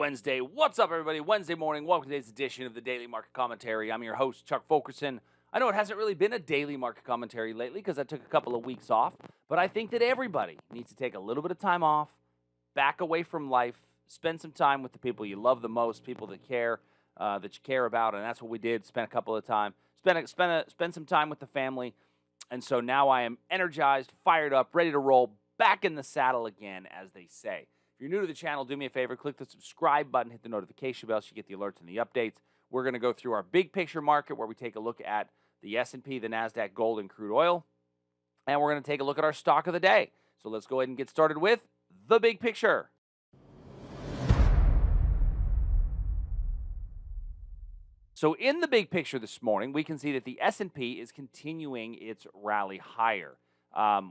Wednesday. What's up, everybody? Wednesday morning. Welcome to today's edition of the Daily Market Commentary. I'm your host, Chuck Fulkerson. I know it hasn't really been a daily market commentary lately because I took a couple of weeks off, but I think that everybody needs to take a little bit of time off, back away from life, spend some time with the people you love the most, people that you care about, and that's what we did. Spend some time with the family, and so now I am energized, fired up, ready to roll, back in the saddle again, as they say. If you're new to the channel, do me a favor, click the subscribe button, hit the notification bell so you get the alerts and the updates. We're going to go through our big picture market where we take a look at the S&P, the NASDAQ, gold, and crude oil. And we're going to take a look at our stock of the day. So let's go ahead and get started with the big picture. So in the big picture this morning, we can see that the S&P is continuing its rally higher.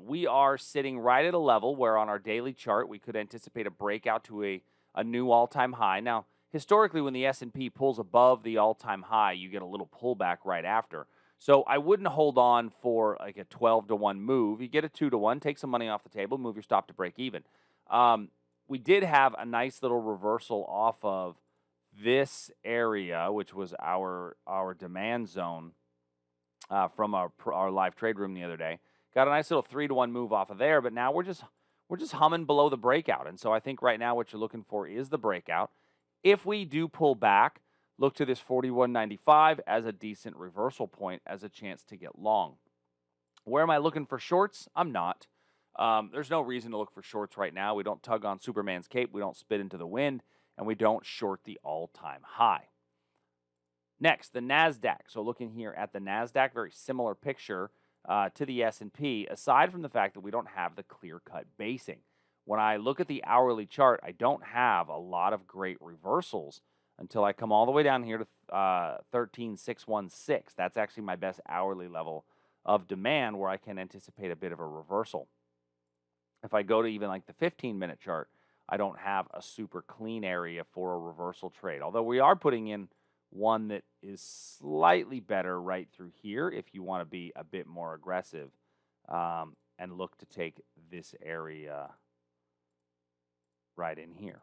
We are sitting right at a level where on our daily chart, we could anticipate a breakout to a new all-time high. Now, historically, when the S&P pulls above the all-time high, you get a little pullback right after. So I wouldn't hold on for like a 12-to-1 move. You get a 2-to-1, take some money off the table, move your stop to break even. We did have a nice little reversal off of this area, which was our demand zone from our live trade room the other day. Got a nice little 3-to-1 move off of there, but now we're just humming below the breakout. And so I think right now what you're looking for is the breakout. If we do pull back, look to this 41.95 as a decent reversal point, as a chance to get long. Where am I looking for shorts? I'm not. There's no reason to look for shorts right now. We don't tug on Superman's cape. We don't spit into the wind, and we don't short the all-time high. Next, the NASDAQ. So looking here at the NASDAQ, very similar picture to the S&P, aside from the fact that we don't have the clear-cut basing. When I look at the hourly chart, I don't have a lot of great reversals until I come all the way down here to 13,616. That's actually my best hourly level of demand where I can anticipate a bit of a reversal. If I go to even like the 15-minute chart, I don't have a super clean area for a reversal trade, although we are putting in one that is slightly better right through here if you want to be a bit more aggressive and look to take this area right in here.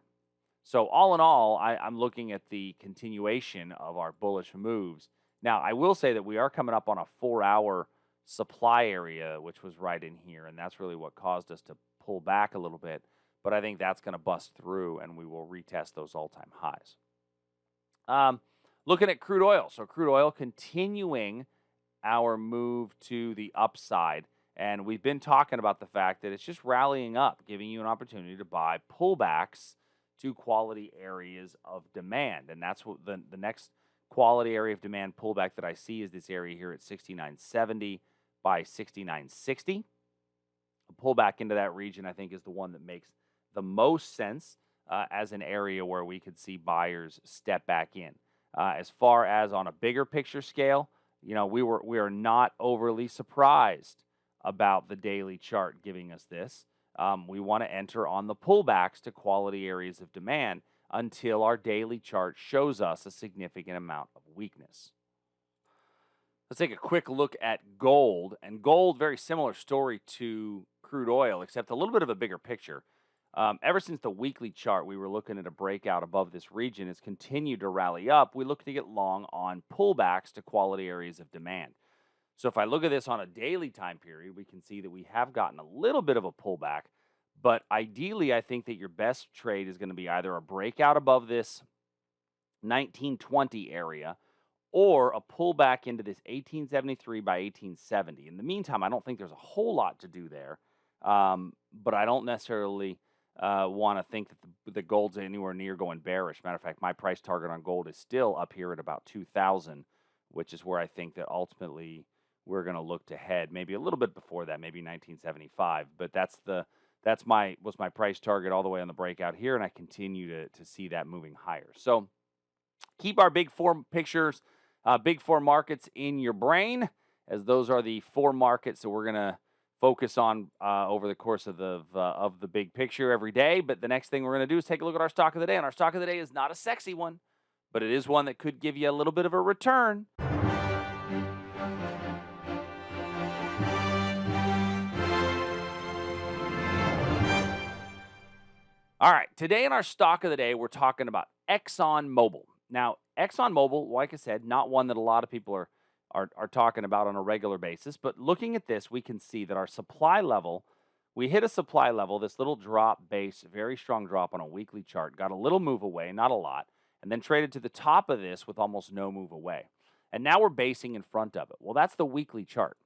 So all in all, I'm looking at the continuation of our bullish moves. Now, I will say that we are coming up on a 4-hour supply area, which was right in here, and that's really what caused us to pull back a little bit. But I think that's going to bust through, and we will retest those all-time highs. Looking at crude oil. So crude oil continuing our move to the upside. And we've been talking about the fact that it's just rallying up, giving you an opportunity to buy pullbacks to quality areas of demand. And that's what the next quality area of demand pullback that I see is this area here at 69.70 by 69.60. A pullback into that region, I think, is the one that makes the most sense as an area where we could see buyers step back in. As far as on a bigger picture scale, we are not overly surprised about the daily chart giving us this. We want to enter on the pullbacks to quality areas of demand until our daily chart shows us a significant amount of weakness. Let's take a quick look at gold. And gold, very similar story to crude oil, except a little bit of a bigger picture. Ever since the weekly chart, we were looking at a breakout above this region. It's continued to rally up. We look to get long on pullbacks to quality areas of demand. So if I look at this on a daily time period, we can see that we have gotten a little bit of a pullback. But ideally, I think that your best trade is going to be either a breakout above this 1920 area or a pullback into this 1873 by 1870. In the meantime, I don't think there's a whole lot to do there. But I don't necessarily want to think that the gold's anywhere near going bearish. Matter of fact, my price target on gold is still up here at about 2,000, which is where I think that ultimately we're going to look to head. Maybe a little bit before that, maybe 1975. But was my price target all the way on the breakout here, and I continue to see that moving higher. So keep our big four pictures, big four markets in your brain, as those are the four markets that we're going to focus on over the course of the big picture every day. But the next thing we're going to do is take a look at our stock of the day. And our stock of the day is not a sexy one, but it is one that could give you a little bit of a return. All right, today in our stock of the day, we're talking about ExxonMobil. Now, ExxonMobil, like I said, not one that a lot of people are talking about on a regular basis. But looking at this, we can see that our supply level, we hit a supply level, this little drop base, very strong drop on a weekly chart, got a little move away, not a lot, and then traded to the top of this with almost no move away. And now we're basing in front of it. Well, that's the weekly chart.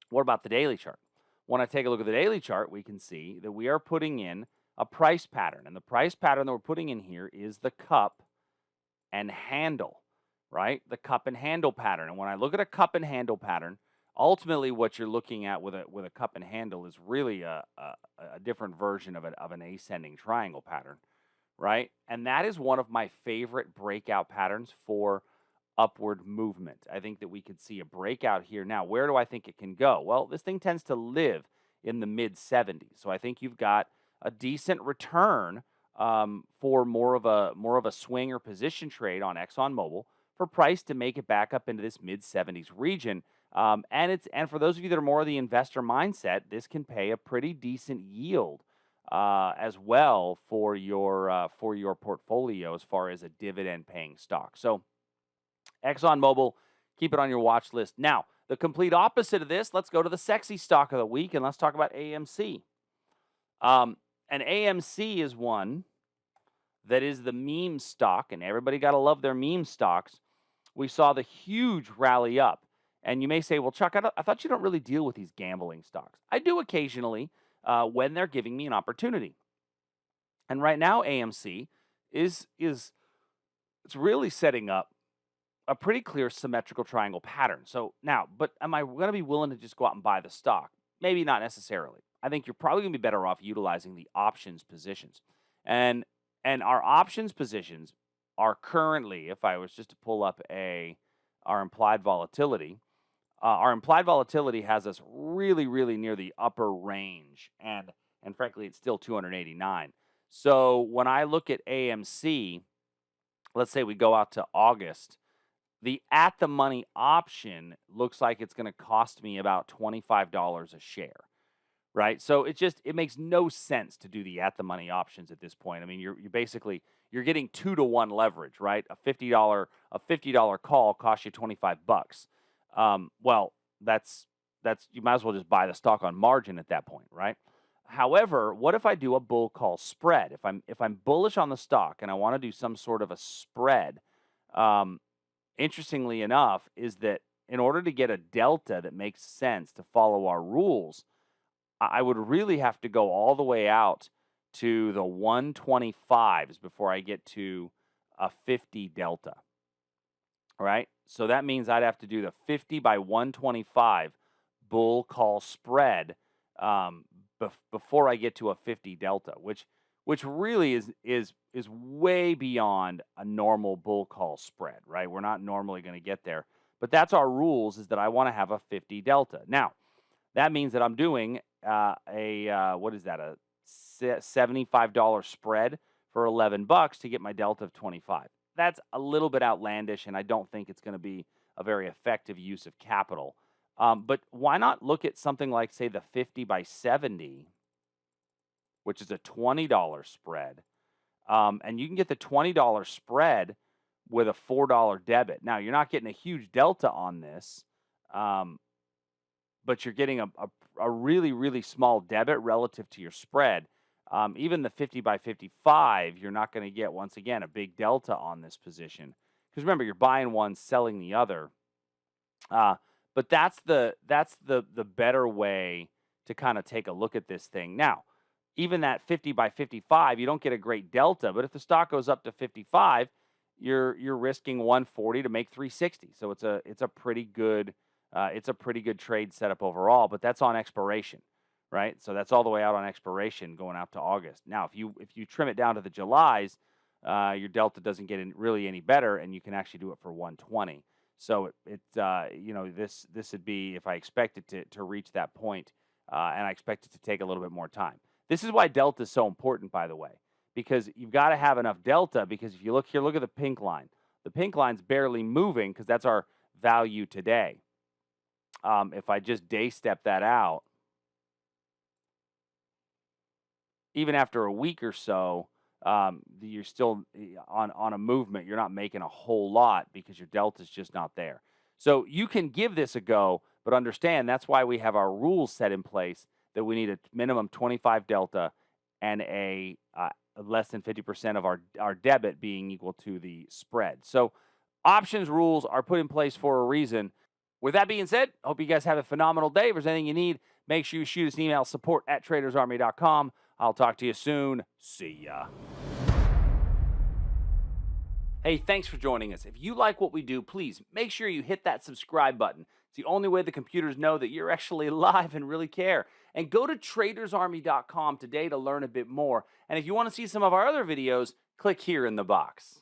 What about the daily chart? When I take a look at the daily chart, we can see that we are putting in a price pattern. And the price pattern that we're putting in here is the cup and handle, right? The cup and handle pattern. And when I look at a cup and handle pattern, ultimately what you're looking at with a cup and handle is really a different version of an ascending triangle pattern, right? And that is one of my favorite breakout patterns for upward movement. I think that we could see a breakout here. Now, where do I think it can go? Well, this thing tends to live in the mid 70s. So I think you've got a decent return for more of a swing or position trade on ExxonMobil for price to make it back up into this mid 70s region. And for those of you that are more of the investor mindset, this can pay a pretty decent yield as well for your portfolio as far as a dividend paying stock. So ExxonMobil, keep it on your watch list. Now, the complete opposite of this, let's go to the sexy stock of the week and let's talk about AMC. And AMC is one that is the meme stock, and everybody got to love their meme stocks. We saw the huge rally up. And you may say, well, Chuck, I thought you don't really deal with these gambling stocks. I do occasionally when they're giving me an opportunity. And right now, AMC is it's really setting up a pretty clear symmetrical triangle pattern. So now, but am I going to be willing to just go out and buy the stock? Maybe not necessarily. I think you're probably going to be better off utilizing the options positions. And our options positions are currently, if I was just to pull up our implied volatility has us really, really near the upper range. And frankly, it's still 289. So when I look at AMC, let's say we go out to August, the at the money option looks like it's going to cost me about $25 a share, right? So it makes no sense to do the at the money options at this point. I mean, you're getting 2-to-1 leverage, right? A $50 call costs you $25. Well, that's you might as well just buy the stock on margin at that point, right? However, what if I do a bull call spread? If I'm bullish on the stock and I want to do some sort of a spread, interestingly enough, is that in order to get a delta that makes sense to follow our rules, I would really have to go all the way out to the 125s before I get to a 50 delta. All right? So that means I'd have to do the 50 by 125 bull call spread before I get to a 50 delta, which really is way beyond a normal bull call spread, right? We're not normally going to get there, but that's our rules, is that I want to have a 50 delta. Now, that means that I'm doing a $75 spread for $11 to get my delta of 25. That's a little bit outlandish, and I don't think it's going to be a very effective use of capital. But why not look at something like, say, the 50 by 70, which is a $20 spread, and you can get the $20 spread with a $4 debit. Now, you're not getting a huge delta on this, but you're getting a really, really small debit relative to your spread. Even the 50 by 55, you're not going to get, once again, a big delta on this position. Because remember, you're buying one, selling the other. But that's the better way to kind of take a look at this thing. Now, even that 50 by 55, you don't get a great delta. But if the stock goes up to 55, you're risking 140 to make 360. So it's a pretty good trade setup overall. But that's on expiration, right? So that's all the way out on expiration, going out to August. Now, if you trim it down to the Julys, your delta doesn't get really any better, and you can actually do it for 120. So this would be, if I expect it to reach that point, and I expect it to take a little bit more time. This is why delta is so important, by the way, because you've got to have enough delta. Because if you look here, look at the pink line. The pink line's barely moving because that's our value today. If I just day step that out, even after a week or so, you're still on a movement. You're not making a whole lot because your delta is just not there. So you can give this a go, but understand that's why we have our rules set in place that we need a minimum 25 delta and a less than 50% of our debit being equal to the spread. So options rules are put in place for a reason. With that being said, hope you guys have a phenomenal day. If there's anything you need, make sure you shoot us an email, support@tradersarmy.com. I'll talk to you soon. See ya. Hey, thanks for joining us. If you like what we do, please make sure you hit that subscribe button. It's the only way the computers know that you're actually alive and really care. And go to tradersarmy.com today to learn a bit more. And if you want to see some of our other videos, click here in the box.